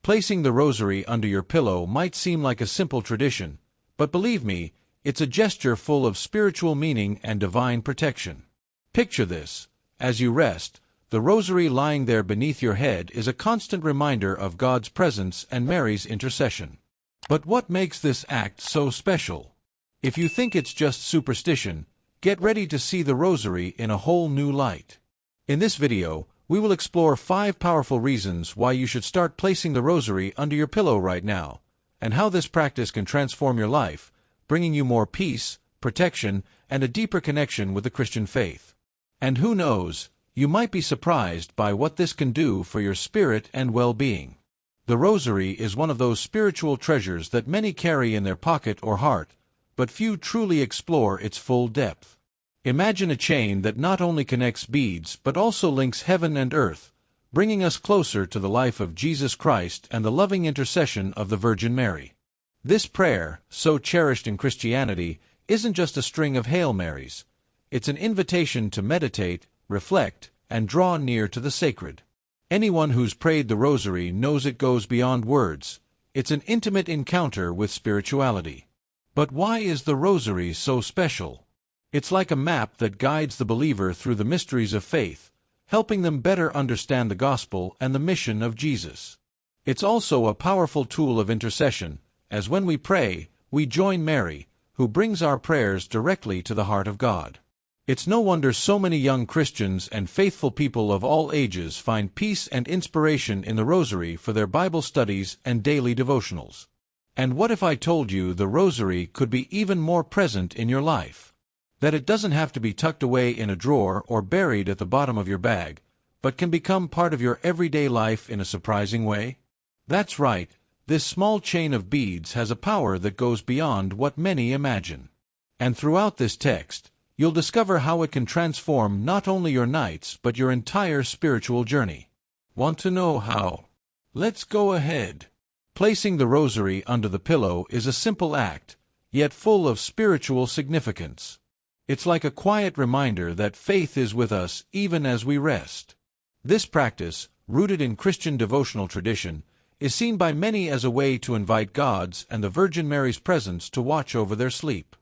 Placing the rosary under your pillow might seem like a simple tradition, but believe me, it's a gesture full of spiritual meaning and divine protection. Picture this. As you rest, the rosary lying there beneath your head is a constant reminder of God's presence and Mary's intercession. But what makes this act so special? If you think it's just superstition, get ready to see the rosary in a whole new light. In this video, we will explore 5 powerful reasons why you should start placing the rosary under your pillow right now, and how this practice can transform your life, bringing you more peace, protection, and a deeper connection with the Christian faith. And who knows, you might be surprised by what this can do for your spirit and well-being. The rosary is one of those spiritual treasures that many carry in their pocket or heart, but few truly explore its full depth. Imagine a chain that not only connects beads but also links heaven and earth, bringing us closer to the life of Jesus Christ and the loving intercession of the Virgin Mary. This prayer, so cherished in Christianity, isn't just a string of Hail Marys. It's an invitation to meditate, reflect, and draw near to the sacred. Anyone who's prayed the rosary knows it goes beyond words. It's an intimate encounter with spirituality. But why is the rosary so special? It's like a map that guides the believer through the mysteries of faith, helping them better understand the gospel and the mission of Jesus. It's also a powerful tool of intercession, as when we pray, we join Mary, who brings our prayers directly to the heart of God. It's no wonder so many young Christians and faithful people of all ages find peace and inspiration in the rosary for their Bible studies and daily devotionals. And what if I told you the rosary could be even more present in your life? That it doesn't have to be tucked away in a drawer or buried at the bottom of your bag, but can become part of your everyday life in a surprising way? That's right, this small chain of beads has a power that goes beyond what many imagine. And throughout this text, you'll discover how it can transform not only your nights but your entire spiritual journey. Want to know how? Let's go ahead. Placing the rosary under the pillow is a simple act, yet full of spiritual significance. It's like a quiet reminder that faith is with us even as we rest. This practice, rooted in Christian devotional tradition, is seen by many as a way to invite God's and the Virgin Mary's presence to watch over their sleep.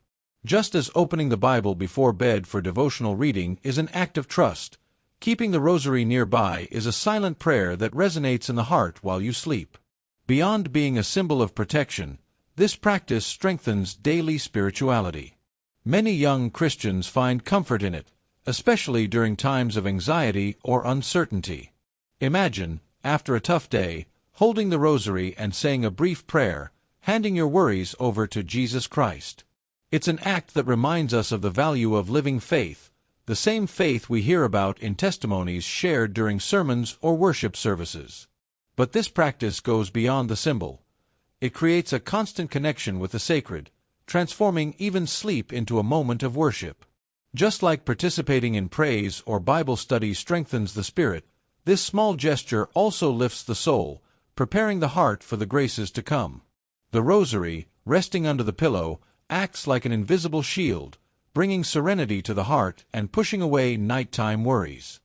Just as opening the Bible before bed for devotional reading is an act of trust, keeping the rosary nearby is a silent prayer that resonates in the heart while you sleep. Beyond being a symbol of protection, this practice strengthens daily spirituality. Many young Christians find comfort in it, especially during times of anxiety or uncertainty. Imagine, after a tough day, holding the rosary and saying a brief prayer, handing your worries over to Jesus Christ. It's an act that reminds us of the value of living faith, the same faith we hear about in testimonies shared during sermons or worship services. But this practice goes beyond the symbol. It creates a constant connection with the sacred, transforming even sleep into a moment of worship. Just like participating in praise or Bible study strengthens the spirit, this small gesture also lifts the soul, preparing the heart for the graces to come. The rosary, resting under the pillow, acts like an invisible shield, bringing serenity to the heart and pushing away nighttime worries.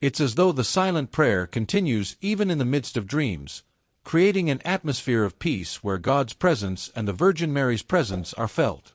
It's as though the silent prayer continues even in the midst of dreams, creating an atmosphere of peace where God's presence and the Virgin Mary's presence are felt.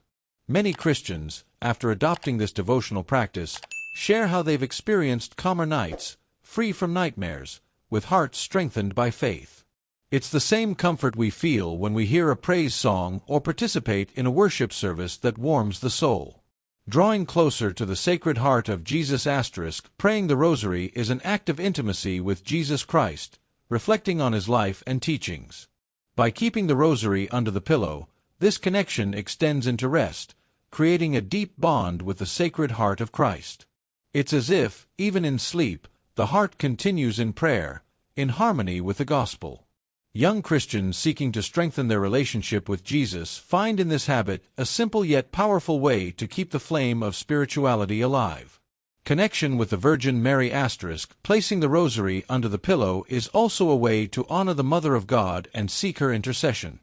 Many Christians, after adopting this devotional practice, share how they've experienced calmer nights, free from nightmares, with hearts strengthened by faith. It's the same comfort we feel when we hear a praise song or participate in a worship service that warms the soul. Drawing closer to the Sacred Heart of Jesus *, praying the rosary is an act of intimacy with Jesus Christ, reflecting on his life and teachings. By keeping the rosary under the pillow, this connection extends into rest, creating a deep bond with the Sacred Heart of Christ. It's as if, even in sleep, the heart continues in prayer, in harmony with the gospel. Young Christians seeking to strengthen their relationship with Jesus find in this habit a simple yet powerful way to keep the flame of spirituality alive. Connection with the Virgin Mary *, placing the rosary under the pillow is also a way to honor the Mother of God and seek her intercession.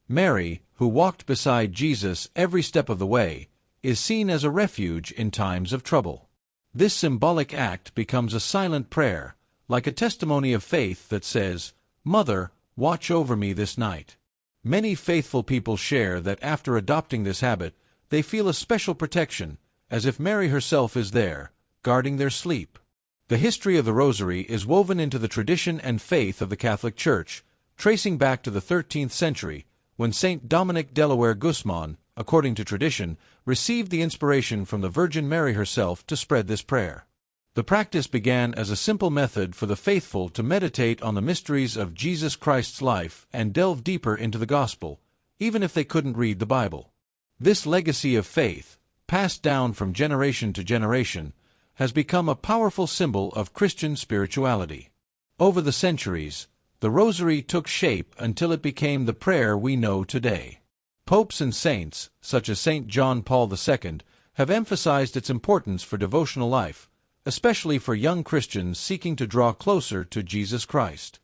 Mary, who walked beside Jesus every step of the way, is seen as a refuge in times of trouble. This symbolic act becomes a silent prayer, like a testimony of faith that says, "Mother, watch over me this night. Many faithful people share that after adopting this habit, they feel a special protection, as if Mary herself is there, guarding their sleep. The history of the Rosary is woven into the tradition and faith of the Catholic Church, tracing back to the 13th century, when Saint Dominic Delaware Guzman, according to tradition, received the inspiration from the Virgin Mary herself to spread this prayer. The practice began as a simple method for the faithful to meditate on the mysteries of Jesus Christ's life and delve deeper into the Gospel, even if they couldn't read the Bible. This legacy of faith, passed down from generation to generation, has become a powerful symbol of Christian spirituality. Over the centuries, the Rosary took shape until it became the prayer we know today. Popes and saints, such as Saint John Paul II, have emphasized its importance for devotional life, especially for young Christians seeking to draw closer to Jesus Christ.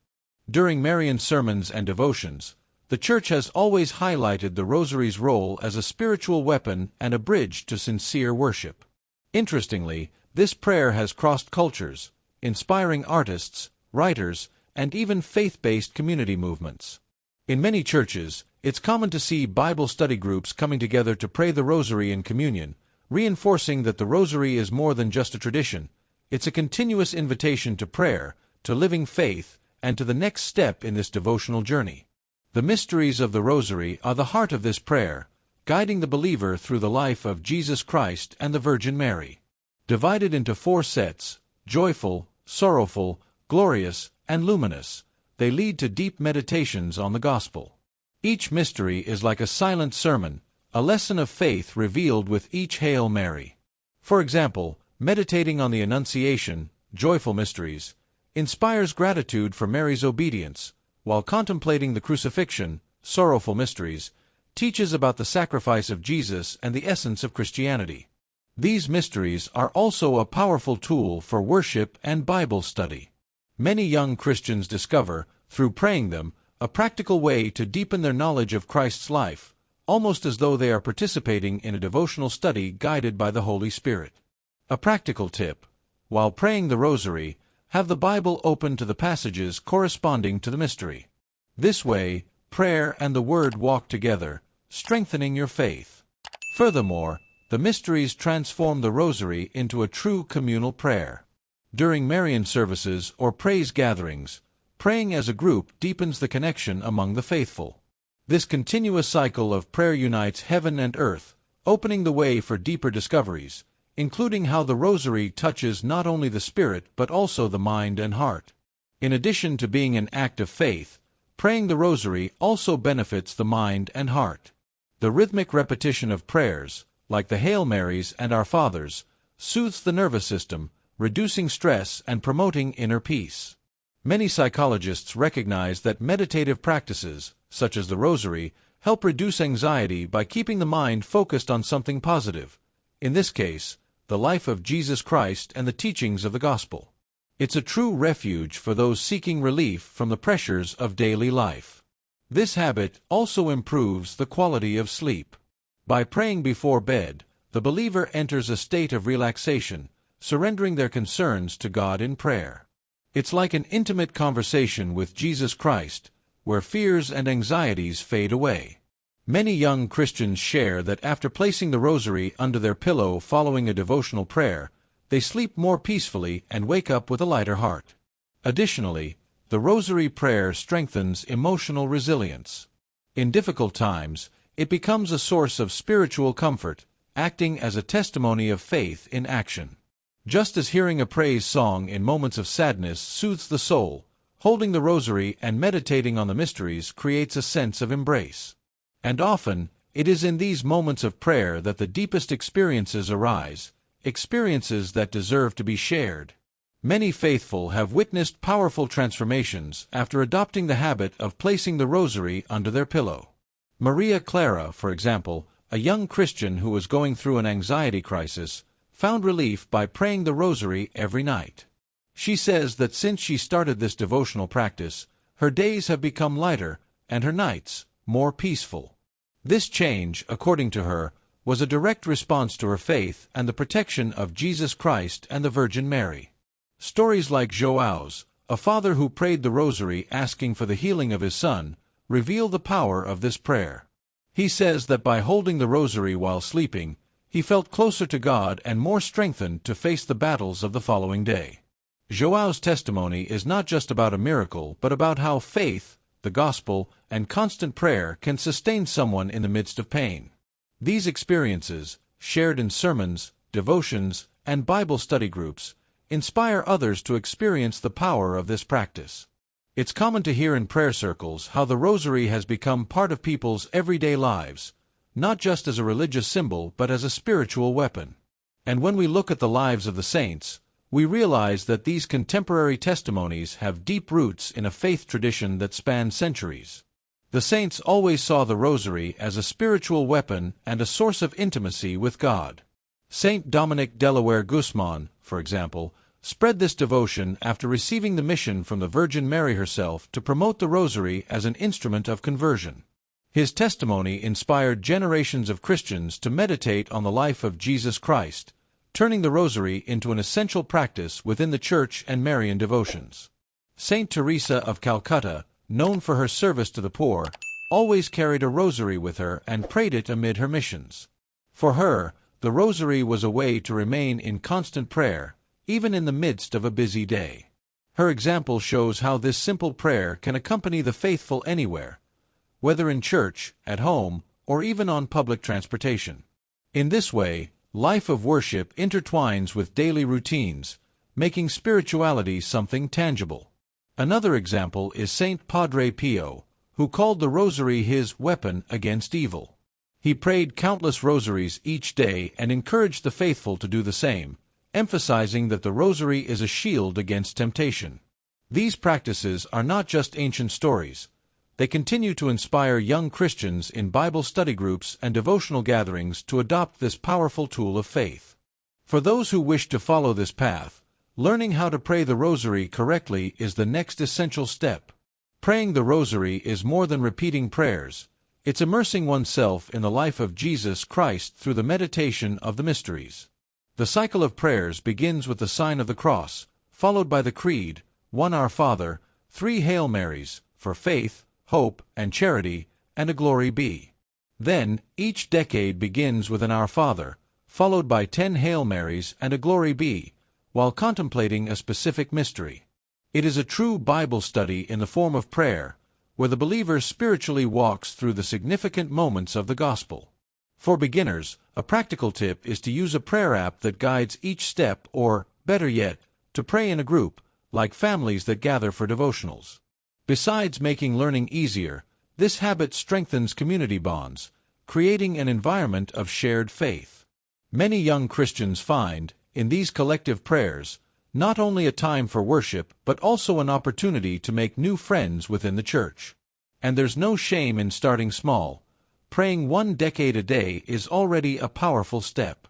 During Marian sermons and devotions, the Church has always highlighted the Rosary's role as a spiritual weapon and a bridge to sincere worship. Interestingly, this prayer has crossed cultures, inspiring artists, writers, and even faith-based community movements. In many churches, it's common to see Bible study groups coming together to pray the Rosary in communion, reinforcing that the Rosary is more than just a tradition. It's a continuous invitation to prayer, to living faith, and to the next step in this devotional journey. The mysteries of the Rosary are the heart of this prayer, guiding the believer through the life of Jesus Christ and the Virgin Mary. Divided into 4 sets, joyful, sorrowful, glorious, and luminous, they lead to deep meditations on the Gospel. Each mystery is like a silent sermon, a lesson of faith revealed with each Hail Mary. For example, meditating on the Annunciation, joyful mysteries, inspires gratitude for Mary's obedience, while contemplating the Crucifixion, sorrowful mysteries, teaches about the sacrifice of Jesus and the essence of Christianity. These mysteries are also a powerful tool for worship and Bible study. Many young Christians discover, through praying them, a practical way to deepen their knowledge of Christ's life, almost as though they are participating in a devotional study guided by the Holy Spirit. A practical tip: while praying the Rosary, have the Bible open to the passages corresponding to the mystery. This way, prayer and the Word walk together, strengthening your faith. Furthermore, the mysteries transform the Rosary into a true communal prayer. During Marian services or praise gatherings, praying as a group deepens the connection among the faithful. This continuous cycle of prayer unites heaven and earth, opening the way for deeper discoveries, including how the Rosary touches not only the spirit but also the mind and heart. In addition to being an act of faith, praying the Rosary also benefits the mind and heart. The rhythmic repetition of prayers, like the Hail Marys and Our Fathers, soothes the nervous system, reducing stress and promoting inner peace. Many psychologists recognize that meditative practices, such as the Rosary, help reduce anxiety by keeping the mind focused on something positive. In this case, the life of Jesus Christ and the teachings of the Gospel. It's a true refuge for those seeking relief from the pressures of daily life. This habit also improves the quality of sleep. By praying before bed, the believer enters a state of relaxation, surrendering their concerns to God in prayer. It's like an intimate conversation with Jesus Christ, where fears and anxieties fade away. Many young Christians share that after placing the Rosary under their pillow following a devotional prayer, they sleep more peacefully and wake up with a lighter heart. Additionally, the Rosary prayer strengthens emotional resilience. In difficult times, it becomes a source of spiritual comfort, acting as a testimony of faith in action. Just as hearing a praise song in moments of sadness soothes the soul, holding the Rosary and meditating on the mysteries creates a sense of embrace. And often, it is in these moments of prayer that the deepest experiences arise, experiences that deserve to be shared. Many faithful have witnessed powerful transformations after adopting the habit of placing the Rosary under their pillow. Maria Clara, for example, a young Christian who was going through an anxiety crisis, found relief by praying the Rosary every night. She says that since she started this devotional practice, her days have become lighter and her nights more peaceful. This change, according to her, was a direct response to her faith and the protection of Jesus Christ and the Virgin Mary. Stories like Joao's, A father who prayed the Rosary asking for the healing of his son revealed the power of this prayer. He says that by holding the Rosary while sleeping, he felt closer to God and more strengthened to face the battles of the following day. Joao's testimony is not just about a miracle, but about how faith, the gospel, and constant prayer can sustain someone in the midst of pain. These experiences, shared in sermons, devotions, and Bible study groups, inspire others to experience the power of this practice. It's common to hear in prayer circles how the Rosary has become part of people's everyday lives, not just as a religious symbol but as a spiritual weapon. And when we look at the lives of the saints, we realize that these contemporary testimonies have deep roots in a faith tradition that spans centuries. The saints always saw the Rosary as a spiritual weapon and a source of intimacy with God. Saint Dominic Delaware Guzman, for example, spread this devotion after receiving the mission from the Virgin Mary herself to promote the Rosary as an instrument of conversion. His testimony inspired generations of Christians to meditate on the life of Jesus Christ, turning the Rosary into an essential practice within the Church and Marian devotions. Saint Teresa of Calcutta, known for her service to the poor, always carried a Rosary with her and prayed it amid her missions. For her, the Rosary was a way to remain in constant prayer, even in the midst of a busy day. Her example shows how this simple prayer can accompany the faithful anywhere, whether in church, at home, or even on public transportation. In this way, life of worship intertwines with daily routines, making spirituality something tangible. Another example is Saint Padre Pio, who called the Rosary his weapon against evil. He prayed countless rosaries each day and encouraged the faithful to do the same, emphasizing that the Rosary is a shield against temptation. These practices are not just ancient stories. They continue to inspire young Christians in Bible study groups and devotional gatherings to adopt this powerful tool of faith. For those who wish to follow this path, learning how to pray the Rosary correctly is the next essential step. Praying the Rosary is more than repeating prayers. It's immersing oneself in the life of Jesus Christ through the meditation of the mysteries. The cycle of prayers begins with the sign of the cross, followed by the Creed, 1 Our Father, 3 Hail Marys, for faith, hope, and charity, and a Glory Be. Then, each decade begins with an Our Father, followed by 10 Hail Marys and a Glory Be, while contemplating a specific mystery. It is a true Bible study in the form of prayer, where the believer spiritually walks through the significant moments of the Gospel. For beginners, a practical tip is to use a prayer app that guides each step or, better yet, to pray in a group, like families that gather for devotionals. Besides making learning easier, this habit strengthens community bonds, creating an environment of shared faith. Many young Christians find, in these collective prayers, not only a time for worship but also an opportunity to make new friends within the Church. And there's no shame in starting small. Praying 1 decade a day is already a powerful step.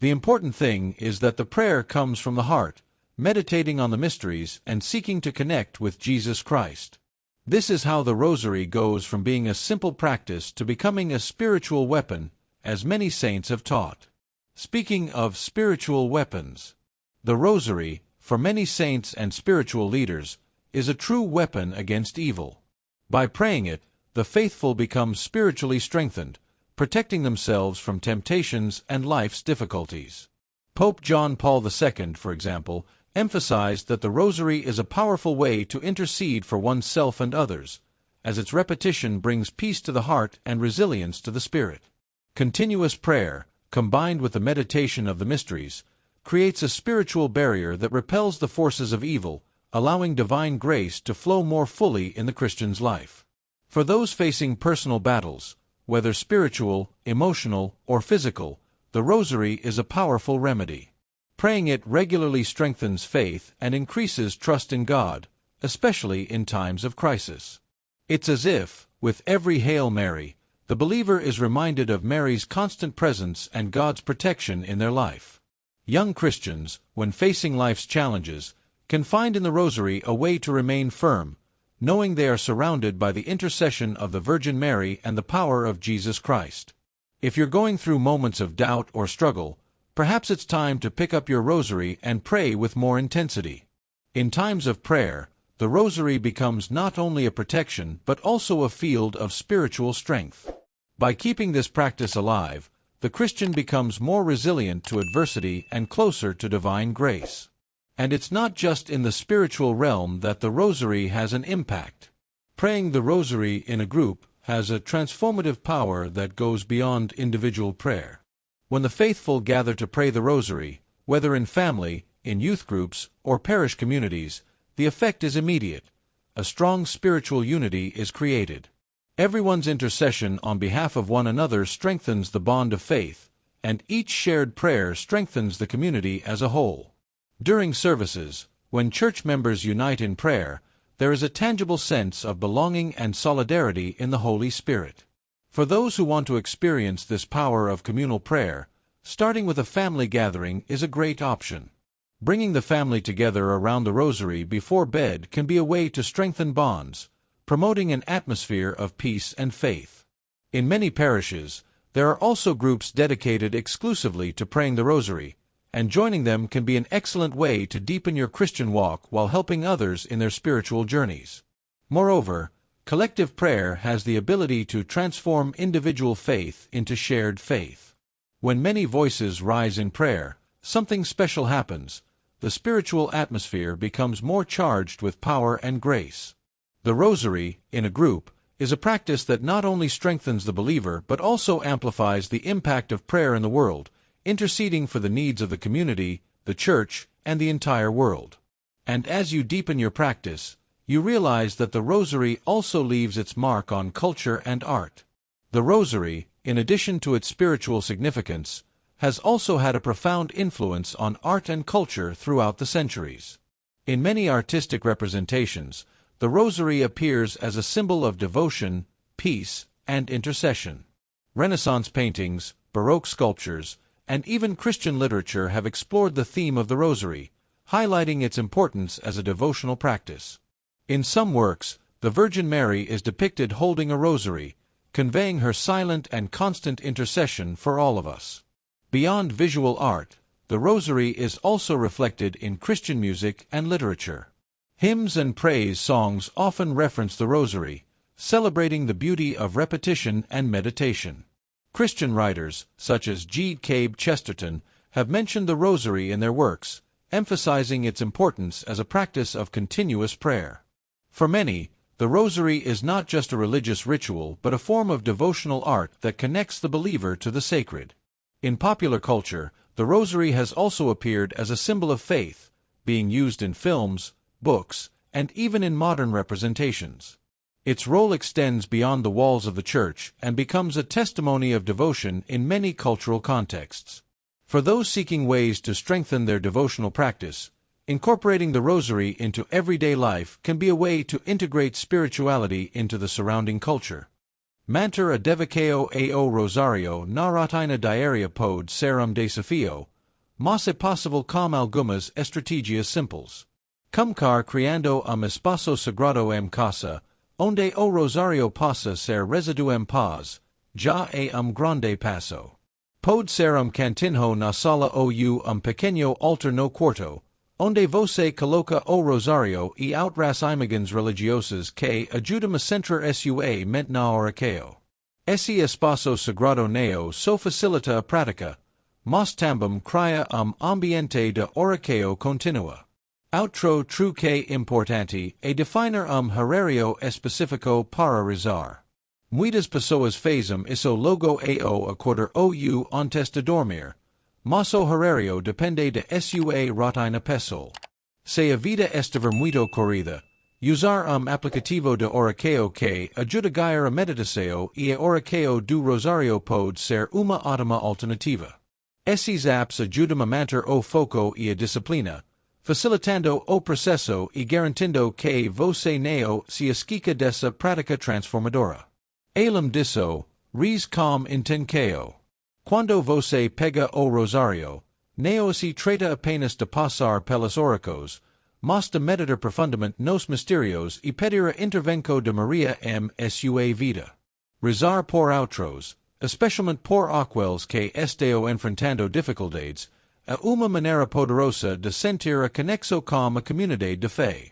The important thing is that the prayer comes from the heart, meditating on the mysteries and seeking to connect with Jesus Christ. This is how the Rosary goes from being a simple practice to becoming a spiritual weapon, as many saints have taught. Speaking of spiritual weapons, the Rosary, for many saints and spiritual leaders, is a true weapon against evil. By praying it, the faithful become spiritually strengthened, protecting themselves from temptations and life's difficulties. Pope John Paul II, for example, emphasized that the Rosary is a powerful way to intercede for oneself and others, as its repetition brings peace to the heart and resilience to the spirit. Continuous prayer, combined with the meditation of the mysteries, creates a spiritual barrier that repels the forces of evil, allowing divine grace to flow more fully in the Christian's life. For those facing personal battles, whether spiritual, emotional, or physical, the Rosary is a powerful remedy. Praying it regularly strengthens faith and increases trust in God, especially in times of crisis. It's as if, with every Hail Mary, the believer is reminded of Mary's constant presence and God's protection in their life. Young Christians, when facing life's challenges, can find in the Rosary a way to remain firm, knowing they are surrounded by the intercession of the Virgin Mary and the power of Jesus Christ. If you're going through moments of doubt or struggle, perhaps it's time to pick up your Rosary and pray with more intensity. In times of prayer, the Rosary becomes not only a protection but also a field of spiritual strength. By keeping this practice alive, the Christian becomes more resilient to adversity and closer to divine grace. And it's not just in the spiritual realm that the Rosary has an impact. Praying the Rosary in a group has a transformative power that goes beyond individual prayer. When the faithful gather to pray the Rosary, whether in family, in youth groups, or parish communities, the effect is immediate. A strong spiritual unity is created. Everyone's intercession on behalf of one another strengthens the bond of faith, and each shared prayer strengthens the community as a whole. During services, when church members unite in prayer, there is a tangible sense of belonging and solidarity in the Holy Spirit. For those who want to experience this power of communal prayer, starting with a family gathering is a great option. Bringing the family together around the Rosary before bed can be a way to strengthen bonds, promoting an atmosphere of peace and faith. In many parishes, there are also groups dedicated exclusively to praying the Rosary, and joining them can be an excellent way to deepen your Christian walk while helping others in their spiritual journeys. Moreover, collective prayer has the ability to transform individual faith into shared faith. When many voices rise in prayer, something special happens. The spiritual atmosphere becomes more charged with power and grace. The Rosary, in a group, is a practice that not only strengthens the believer but also amplifies the impact of prayer in the world, interceding for the needs of the community, the Church, and the entire world. And as you deepen your practice, you realize that the Rosary also leaves its mark on culture and art. The Rosary, in addition to its spiritual significance, has also had a profound influence on art and culture throughout the centuries. In many artistic representations, the Rosary appears as a symbol of devotion, peace, and intercession. Renaissance paintings, Baroque sculptures, and even Christian literature have explored the theme of the Rosary, highlighting its importance as a devotional practice. In some works, the Virgin Mary is depicted holding a rosary, conveying her silent and constant intercession for all of us. Beyond visual art, the Rosary is also reflected in Christian music and literature. Hymns and praise songs often reference the Rosary, celebrating the beauty of repetition and meditation. Christian writers, such as G. Cabe Chesterton, have mentioned the Rosary in their works, emphasizing its importance as a practice of continuous prayer. For many, the Rosary is not just a religious ritual but a form of devotional art that connects the believer to the sacred. In popular culture, the Rosary has also appeared as a symbol of faith, being used in films, books, and even in modern representations. Its role extends beyond the walls of the Church and becomes a testimony of devotion in many cultural contexts. For those seeking ways to strengthen their devotional practice, incorporating the Rosary into everyday life can be a way to integrate spirituality into the surrounding culture. Manter a devoceo ao Rosario na ratina diaria pod serum desafio, mas é possible com algumas estratégias simples. Cumcar criando espaço sagrado casa, onde o Rosario passa ser residuem paz, já é grande passo. Pod serum cantinho na sala ou pequeno altar no quarto, onde você coloca o Rosario e outras imagens religiosas que ajudam a centrar sua mente na oração. Esse espaço sagrado neo so facilita a prática, mas também cria ambiente de oração contínua. Outro truque importante é definir horário específico para rezar. Muitas pessoas fazem isso logo ao acordar ou antes de dormir, mas o horário depende de sua rotina pessoal. Se a vida estiver muito corrida, usar aplicativo de oração que ajuda a guiar a meditação e a oração do Rosario pode ser uma ótima alternativa. Esses apps ajudam a manter o foco e a disciplina, facilitando o processo e garantindo que você não se esqueça dessa prática transformadora. Além disso, ris com intenção. Quando você pega o Rosario, não se trata apenas de passar pelas orações, mas de meditar profundamente nos mistérios e pedir a intervenção de Maria sua vida. Rezar por outros, especialmente por aqueles que estão enfrentando dificuldades, é uma maneira poderosa de sentir a conexão com a comunidade de fé.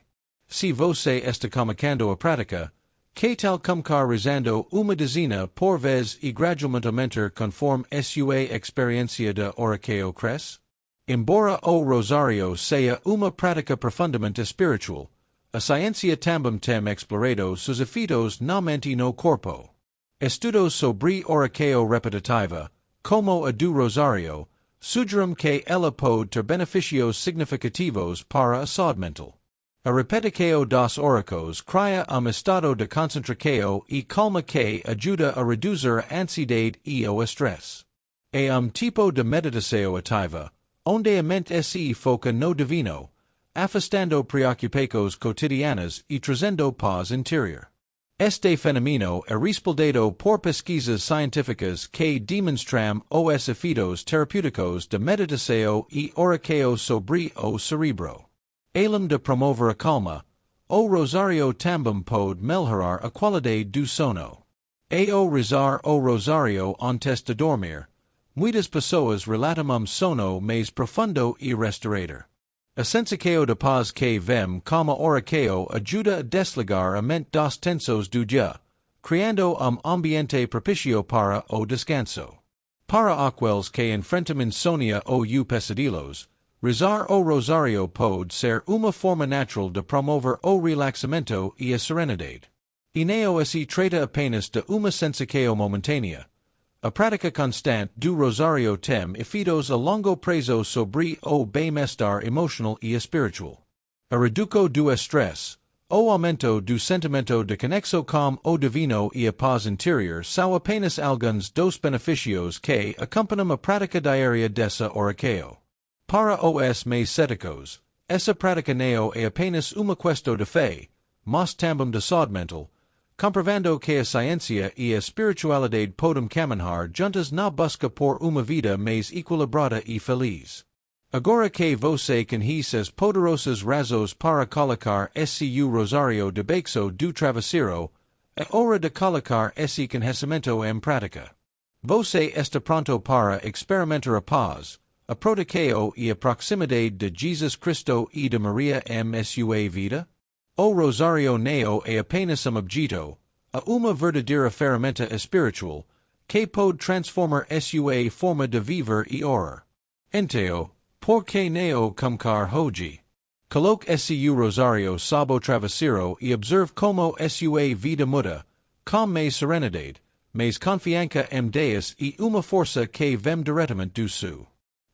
Si você está comunicando a prática, que tal comunicar usando uma dezena por vez e gradualmente conforme sua experiência de oração cresce? Embora o Rosário seja uma prática profundamente espiritual, a ciência também tem explorado seus efeitos na mente e no corpo. Estudos sobre oração repetitiva, como a do Rosário, sugerem que ela pode ter benefícios significativos para a saúde mental. A repetição das orações cria estado de concentração e calma que ajuda a reduzir a ansiedade e o estresse. É tipo de meditação ativa, onde a mente se foca no divino, afastando preocupações cotidianas e trazendo paz interior. Este fenómeno é respaldado por pesquisas científicas que demonstram os efeitos terapêuticos de meditação e oração sobre o cérebro. Além de promover a calma, o Rosário também pode melhorar a qualidade do sono. Ao rezar o Rosário antes de dormir, muitas pessoas relatam sono mais profundo e restaurador. A sensação de paz que vem como oração ajuda a desligar a mente das tensões do dia, criando ambiente propício para o descanso. Para aqueles que enfrentam insônia ou pesadelos, rezar o Rosário pode ser uma forma natural de promover o relaxamento e a serenidade. E não se trata apenas de uma sensação momentânea. A prática constante do Rosário tem efeitos a longo prazo sobre o bem-estar emocional e espiritual. A redução do estresse, o aumento do sentimento de conexão com o divino e a paz interior são apenas alguns dos benefícios que acompanham a prática diária dessa oração. Para os mais céticos, essa prática não é apenas uma questão de fé, mas também de saúde mental, comprovando que a ciência e a espiritualidade podem caminhar juntas na busca por uma vida mais equilibrada e feliz. Agora que você conhece as poderosas razões para colocar seu Rosário debaixo do travesseiro, é hora de colocar esse conhecimento em prática. Você está pronto para experimentar a paz, a proteção e a proximidade de Jesus Cristo e de Maria em sua vida? O Rosário não é apenas objeto, a uma verdadeira ferramenta espiritual, que pode transformar sua forma de viver e orar. Então, por que não começar hoje? Coloque seu Rosário sob o travesseiro e observe como sua vida muda, com mais serenidade, mais confiança em Deus e uma força que vem diretamente do céu.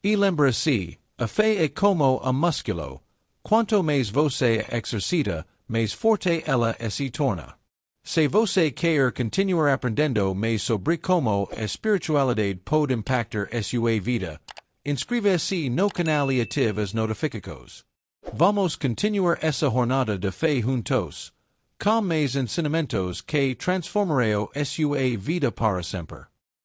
E lembre-se, a fé é como músculo, quanto mais você exercita, mais forte ela se torna. Se você quer continuar aprendendo mais sobre como a espiritualidade pode impactar sua vida, inscreva-se no canal e ative as notificações. Vamos continuar essa jornada de fé juntos, com mais ensinamentos que transformarão sua vida para sempre.